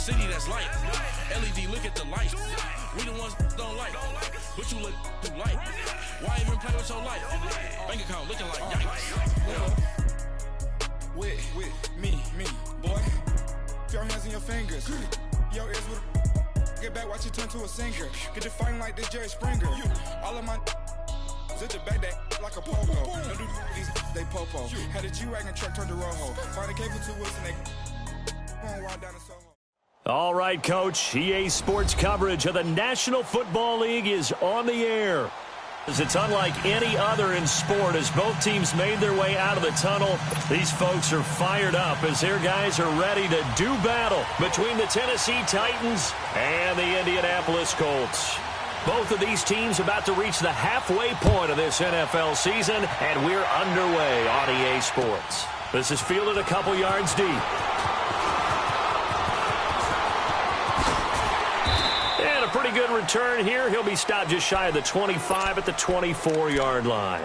city that's light. LED, look at the light. We the ones don't like. But you look too light. Why even play with your life? Bank account looking like yikes. With me, boy. Put your hands in your fingers. Your ears with get back, watch you turn to a singer. Get to fighting like this Jerry Springer. All of my zip the back that like a pogo. Don't do these they popo. Had a G-Wagon truck turned to Rojo. Find a cable to wheels and they going wild down the Soho. All right, Coach. EA Sports coverage of the National Football League is on the air. It's unlike any other in sport as both teams made their way out of the tunnel. These folks are fired up as their guys are ready to do battle between the Tennessee Titans and the Indianapolis Colts. Both of these teams about to reach the halfway point of this NFL season, and we're underway on EA Sports. This is fielded a couple yards deep. And a pretty good return here. He'll be stopped just shy of the 25 at the 24-yard line.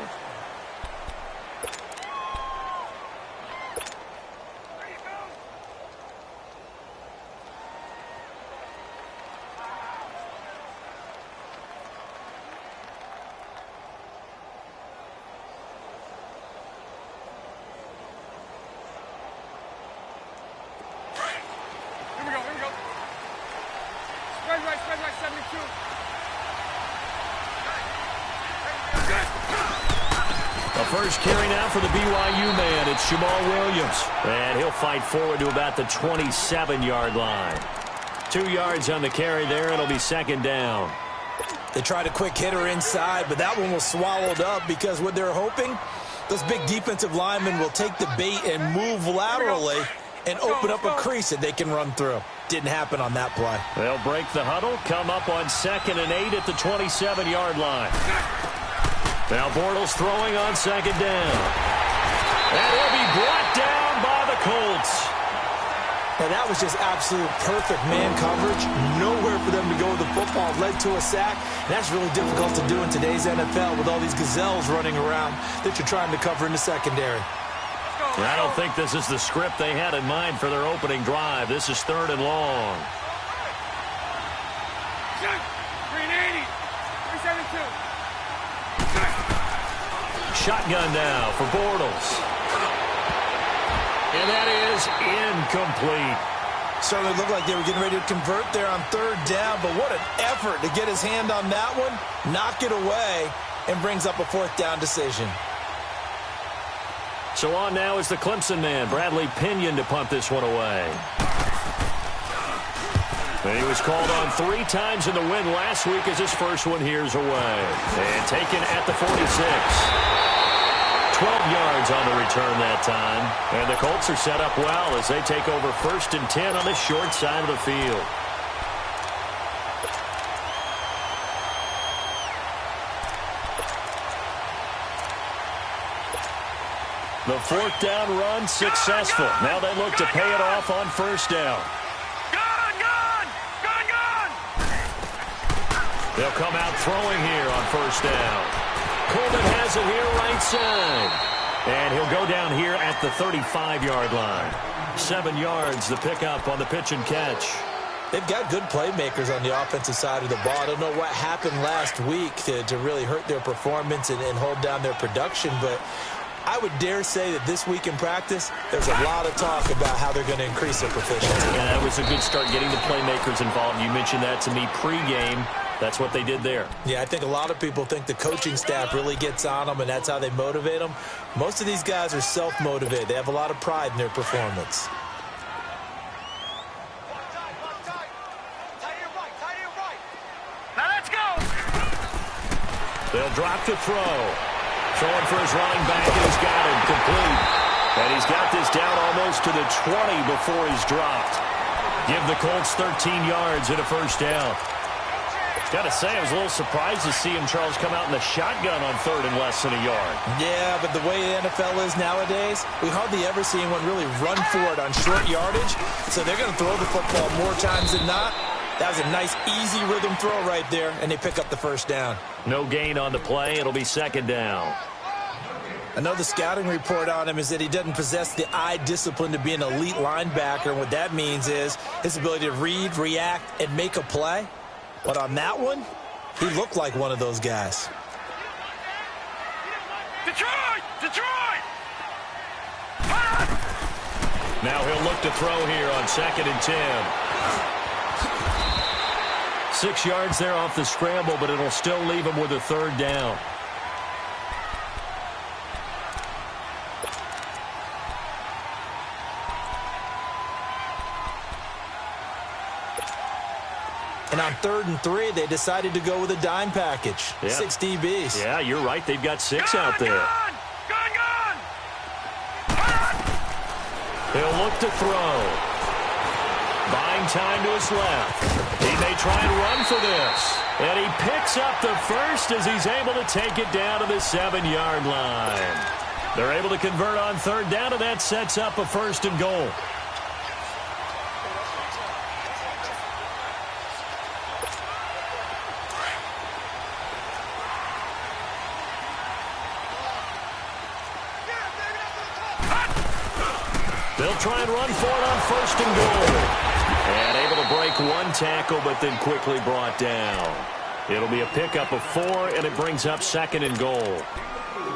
First carry now for the BYU man. It's Jamal Williams. And he'll fight forward to about the 27-yard line. 2 yards on the carry there. It'll be second down. They tried a quick hitter inside, but that one was swallowed up because what they're hoping, those big defensive linemen will take the bait and move laterally and open up a crease that they can run through. Didn't happen on that play. They'll break the huddle, come up on 2nd and 8 at the 27-yard line. Now Bortles throwing on second down. And he'll be brought down by the Colts. And that was just absolute perfect man coverage. Nowhere for them to go with the football. Led to a sack. And that's really difficult to do in today's NFL with all these gazelles running around that you're trying to cover in the secondary. I don't think this is the script they had in mind for their opening drive. This is 3rd and long. 380. 372. Shotgun now for Bortles. And that is incomplete. Certainly looked like they were getting ready to convert there on 3rd down, but what an effort to get his hand on that one, knock it away, and brings up a 4th down decision. So on now is the Clemson man, Bradley Pinion, to punt this one away. And he was called on 3 times in the win last week as his first one here's away. And taken at the 46. 12 yards on the return that time. And the Colts are set up well as they take over 1st and 10 on the short side of the field. The 4th down run successful. Now they look to pay it off on 1st down. They'll come out throwing here on 1st down. Coleman has it here right side. And he'll go down here at the 35-yard line. 7 yards the pickup on the pitch and catch. They've got good playmakers on the offensive side of the ball. I don't know what happened last week to really hurt their performance and hold down their production, but I would dare say that this week in practice, there's a lot of talk about how they're going to increase their proficiency. Yeah, that was a good start getting the playmakers involved. You mentioned that to me pregame. That's what they did there. Yeah, I think a lot of people think the coaching staff really gets on them, and that's how they motivate them. Most of these guys are self-motivated. They have a lot of pride in their performance. Now let's go. They'll drop to throw. Throwing for his running back, and he's got him complete. And he's got this down almost to the 20 before he's dropped. Give the Colts 13 yards and a 1st down. Got to say, I was a little surprised to see him, Charles, come out in the shotgun on 3rd and less than a yard. Yeah, but the way the NFL is nowadays, we hardly ever see anyone really run for it on short yardage. So they're going to throw the football more times than not. That was a nice, easy rhythm throw right there, and they pick up the 1st down. No gain on the play. It'll be 2nd down. I know the scouting report on him is that he doesn't possess the eye discipline to be an elite linebacker. And what that means is his ability to read, react, and make a play. But on that one, he looked like one of those guys. Detroit! Detroit! Now he'll look to throw here on 2nd and 10. 6 yards there off the scramble, but it'll still leave him with a 3rd down. And on 3rd and 3, they decided to go with a dime package. Yeah. 6 DBs. Yeah, you're right. They've got 6 out there. Gone! He'll look to throw. Buying time to his left. He may try and run for this. And he picks up the first as he's able to take it down to the 7-yard line. They're able to convert on 3rd down, and that sets up a 1st and goal. They'll try and run for it on 1st and goal. And able to break 1 tackle, but then quickly brought down. It'll be a pickup of 4, and it brings up 2nd and goal.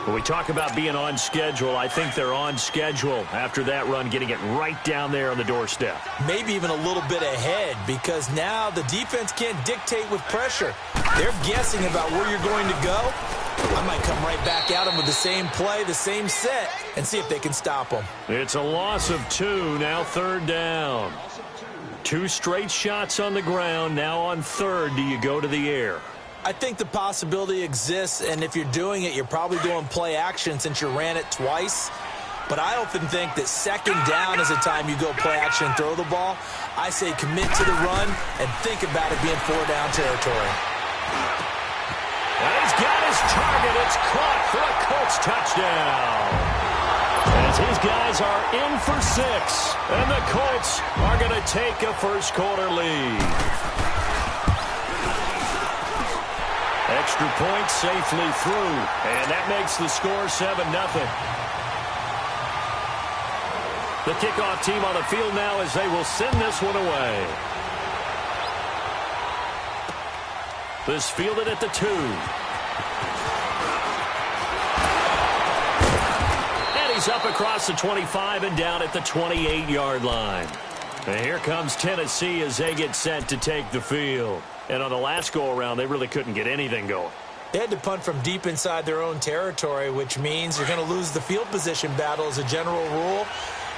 When we talk about being on schedule, I think they're on schedule after that run, getting it right down there on the doorstep. Maybe even a little bit ahead, because now the defense can't dictate with pressure. They're guessing about where you're going to go. I might come right back at them with the same play, the same set, and see if they can stop them. It's a loss of 2, now 3rd down. 2 straight shots on the ground, now on 3rd. Do you go to the air? I think the possibility exists, and if you're doing it, you're probably doing play action since you ran it twice. But I often think that 2nd down is the time you go play action and throw the ball. I say commit to the run and think about it being 4-down territory. And he's got his target. It's caught for a Colts touchdown. As his guys are in for 6, and the Colts are going to take a first-quarter lead. Extra point safely through, and that makes the score 7-0. The kickoff team on the field now as they will send this one away. This fielded at the 2. And he's up across the 25 and down at the 28-yard line. And here comes Tennessee as they get set to take the field. And on the last go-around, they really couldn't get anything going. They had to punt from deep inside their own territory, which means you're going to lose the field position battle as a general rule.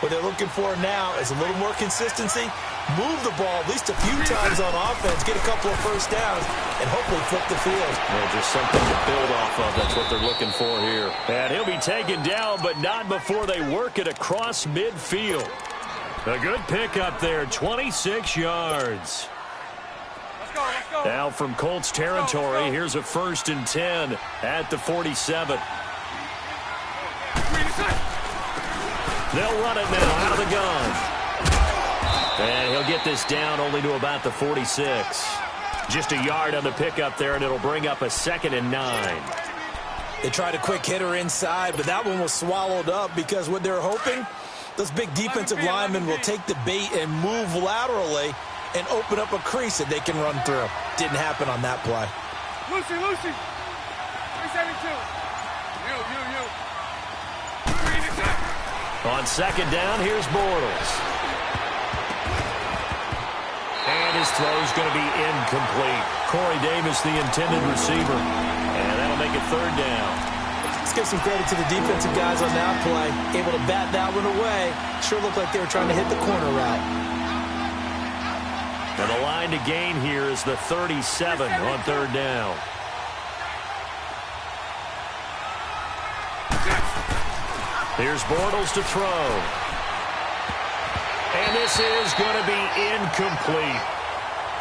What they're looking for now is a little more consistency, move the ball at least a few times on offense, get a couple of first downs, and hopefully flip the field. Well, just something to build off of. That's what they're looking for here. And he'll be taken down, but not before they work it across midfield. A good pickup there, 26 yards. Let's go. Now from Colts territory, here's a 1st and 10 at the 47. They'll run it now out of the gun. And he'll get this down only to about the 46. Just a yard on the pickup there, and it'll bring up a 2nd and 9. They tried a quick hitter inside, but that one was swallowed up because what they're hoping, those big defensive linemen will take the bait and move laterally and open up a crease that they can run through. Didn't happen on that play. Lucy. 372. You. On 2nd down, here's Bortles. And his throw's going to be incomplete. Corey Davis, the intended receiver. And that'll make it 3rd down. Let's give some credit to the defensive guys on that play. Able to bat that one away. Sure looked like they were trying to hit the corner route. And the line to gain here is the 37 on 3rd down. Here's Bortles to throw. And this is going to be incomplete.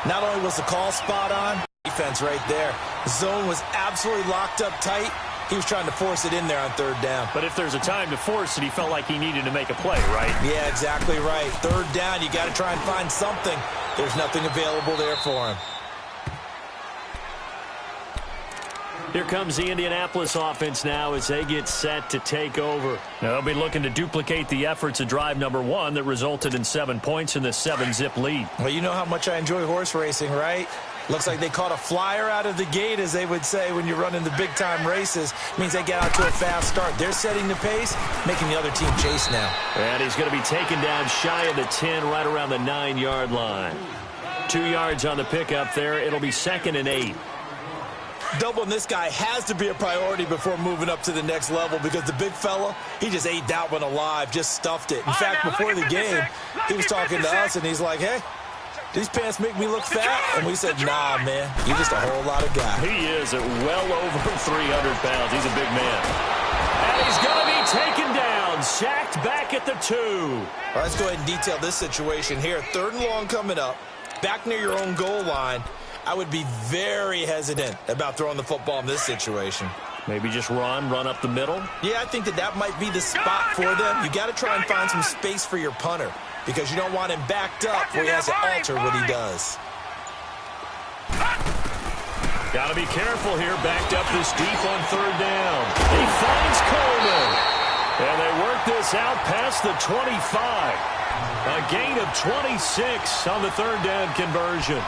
Not only was the call spot on, defense right there. The zone was absolutely locked up tight. He was trying to force it in there on 3rd down. But if there's a time to force it, he felt like he needed to make a play, right? Yeah, exactly right. 3rd down, you got to try and find something. There's nothing available there for him. Here comes the Indianapolis offense now as they get set to take over. They'll be looking to duplicate the efforts of drive number 1 that resulted in 7 points in the 7-zip lead. Well, you know how much I enjoy horse racing, right? Looks like they caught a flyer out of the gate, as they would say when you're running the big-time races. Means they get out to a fast start. They're setting the pace, making the other team chase now. And he's going to be taken down shy of the 10, right around the 9-yard line. 2 yards on the pickup there. It'll be 2nd and 8. Doubling this guy has to be a priority before moving up to the next level, because the big fella, he just ate that one alive, just stuffed it. In fact, before the game, he was talking to us, and he's like, hey, these pants make me look fat? And we said, nah, man, you're just a whole lot of guy. He is at well over 300 pounds. He's a big man. And he's going to be taken down, sacked back at the 2. All right, let's go ahead and detail this situation here. 3rd and long coming up, back near your own goal line. I would be very hesitant about throwing the football in this situation. Maybe just run up the middle? Yeah, I think that might be the spot for them. You got to try and find some space for your punter, because you don't want him backed up where he has to alter what he does. Got to be careful here, backed up this deep on 3rd down. He finds Coleman. And they work this out past the 25. A gain of 26 on the 3rd down conversion.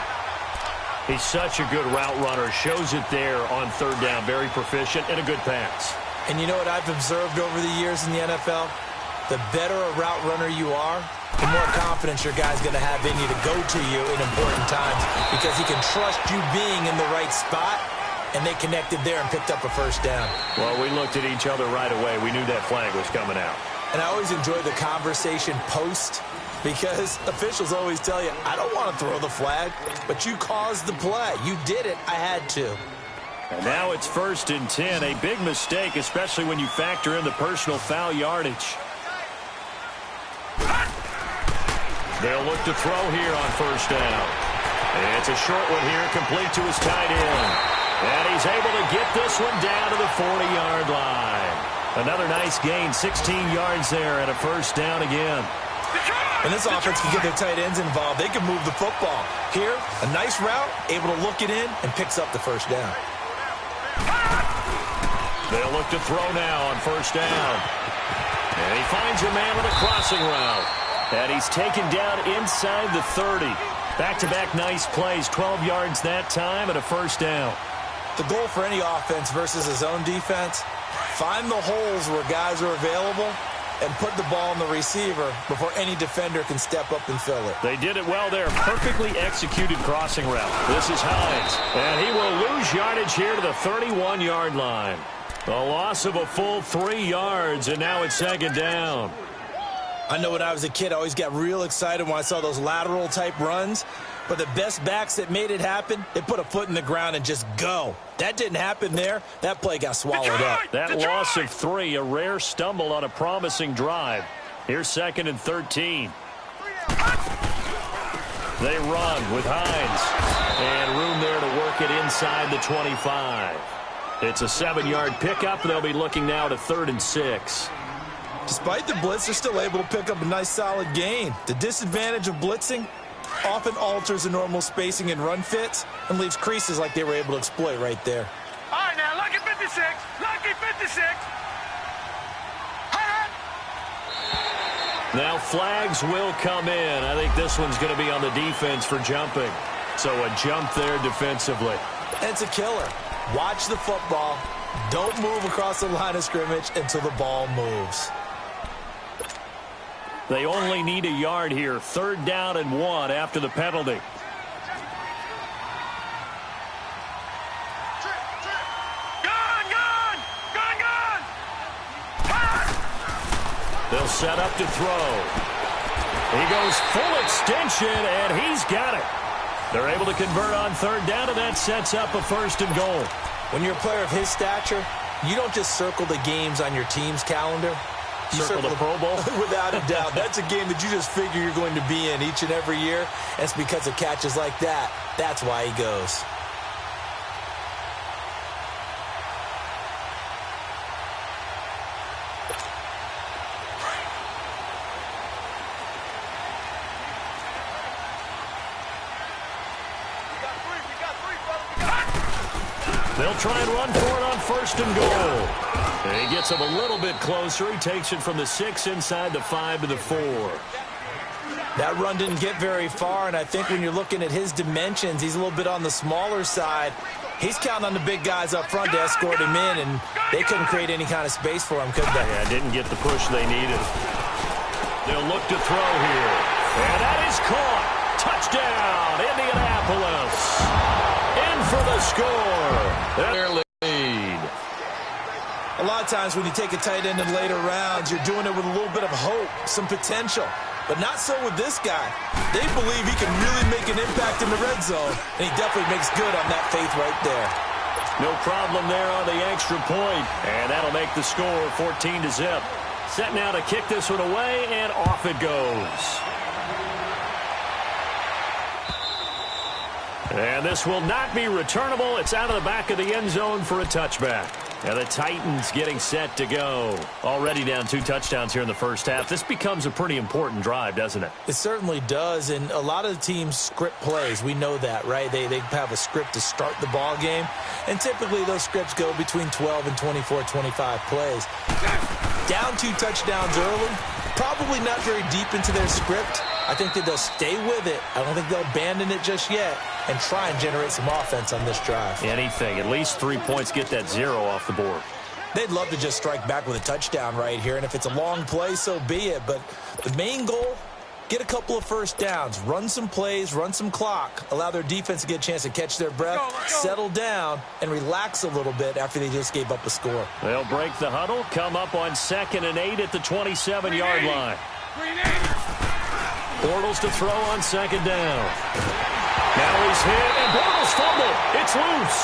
He's such a good route runner. Shows it there on 3rd down. Very proficient and a good pass. And you know what I've observed over the years in the NFL? The better a route runner you are, the more confidence your guy's going to have in you to go to you in important times, because he can trust you being in the right spot, and they connected there and picked up a 1st down. Well, we looked at each other right away. We knew that flag was coming out. And I always enjoy the conversation post, because officials always tell you, I don't want to throw the flag, but you caused the play. You did it. I had to. And now it's 1st and 10. A big mistake, especially when you factor in the personal foul yardage. They'll look to throw here on 1st down. And it's a short one here, complete to his tight end. And he's able to get this one down to the 40-yard line. Another nice gain, 16 yards there, and a 1st down again. When this offense can get their tight ends involved, they can move the football. Here, a nice route, able to look it in, and picks up the 1st down. They'll look to throw now on 1st down. And he finds a man with a crossing route. And he's taken down inside the 30. Back-to-back nice plays, 12 yards that time, and a 1st down. The goal for any offense versus his own defense, find the holes where guys are available and put the ball in the receiver before any defender can step up and fill it. They did it well there. Perfectly executed crossing route. This is Hines. And he will lose yardage here to the 31-yard line. A loss of a full 3 yards, and now it's 2nd down. I know when I was a kid, I always got real excited when I saw those lateral-type runs. But the best backs that made it happen, they put a foot in the ground and just go. That didn't happen there. That play got swallowed up. That loss of 3, a rare stumble on a promising drive. Here's 2nd and 13. They run with Hines. And room there to work it inside the 25. It's a 7-yard pickup. They'll be looking now to 3rd and 6. Despite the blitz, they're still able to pick up a nice solid gain. The disadvantage of blitzing often alters the normal spacing and run fits and leaves creases like they were able to exploit right there. All right, now, lucky 56. Lucky 56. Now flags will come in. I think this one's going to be on the defense for jumping. So a jump there defensively. And it's a killer. Watch the football. Don't move across the line of scrimmage until the ball moves. They only need a yard here. 3rd down and 1 after the penalty. They'll set up to throw. He goes full extension, and he's got it. They're able to convert on 3rd down, and that sets up a 1st and goal. When you're a player of his stature, you don't just circle the games on your team's calendar. You circle the Pro Bowl? Without a doubt. That's a game that you just figure you're going to be in each and every year. And it's because of catches like that. That's why he goes. They'll try and run for it on 1st and goal. And he gets him a little bit closer. He takes it from the 6 inside the 5 to the 4. That run didn't get very far, and I think when you're looking at his dimensions, he's a little bit on the smaller side. He's counting on the big guys up front to escort him in, and they couldn't create any kind of space for him, could they? Yeah, didn't get the push they needed. They'll look to throw here. And that is caught. Touchdown, Indianapolis. In for the score. Their lead. A lot of times when you take a tight end in later rounds, you're doing it with a little bit of hope, some potential. But not so with this guy. They believe he can really make an impact in the red zone, and he definitely makes good on that faith right there. No problem there on the extra point, and that'll make the score 14-0. Set now to kick this one away, and off it goes. And this will not be returnable. It's out of the back of the end zone for a touchback. Now the Titans getting set to go. Already down 2 touchdowns here in the first half. This becomes a pretty important drive, doesn't it? It certainly does, and a lot of the teams script plays. We know that, right? They have a script to start the ball game, and typically those scripts go between 12 and 24, 25 plays. Down 2 touchdowns early, probably not very deep into their script. I think that they'll stay with it. I don't think they'll abandon it just yet and try and generate some offense on this drive. Anything. At least 3 points, get that 0 off the board. They'd love to just strike back with a touchdown right here, and if it's a long play, so be it. But the main goal, get a couple of first downs, run some plays, run some clock, allow their defense to get a chance to catch their breath, settle down, and relax a little bit after they just gave up a score. They'll break the huddle, come up on 2nd and 8 at the 27-yard line. Bortles to throw on 2nd down. Now he's hit, and Bortles fumbled. It's loose.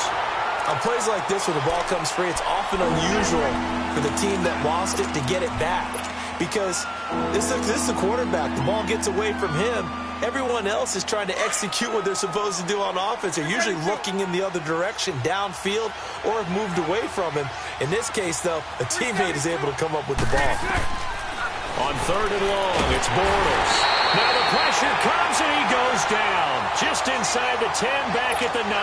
On plays like this where the ball comes free, it's often unusual for the team that lost it to get it back. Because this is the quarterback. The ball gets away from him. Everyone else is trying to execute what they're supposed to do on offense. They're usually looking in the other direction, downfield, or have moved away from him. In this case, though, a teammate is able to come up with the ball. On 3rd and long, it's Bortles. Now the pressure comes, and he goes down. Just inside the 10, back at the 9.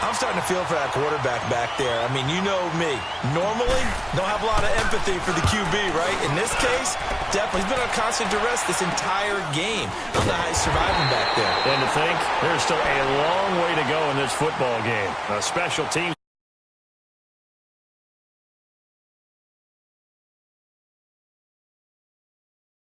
I'm starting to feel for that quarterback back there. I mean, you know me. Normally, don't have a lot of empathy for the QB, right? In this case, definitely. He's been on constant duress this entire game. I don't know how he's surviving back there. And to think, there's still a long way to go in this football game. Special teams